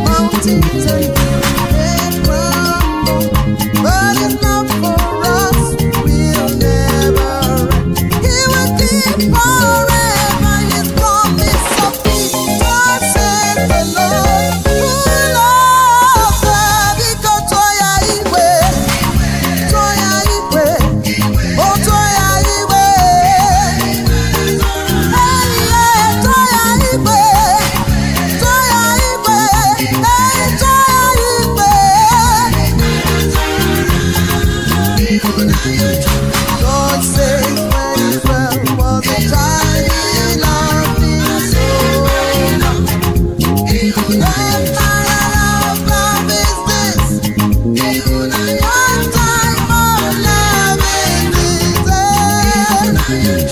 Mountains and hills crumble, but His love for us will never end. He will keep forever His promise of peace. God says the Lord, who loves her, because Toya Iwe, Toya Iwe, oh Toya Iwe, hey yeah, Toya Iwe, Toya Iwe, hey Toya Iwe. God says when Israel was a child, He loved me so much. What kind of love is this? What type of love is this?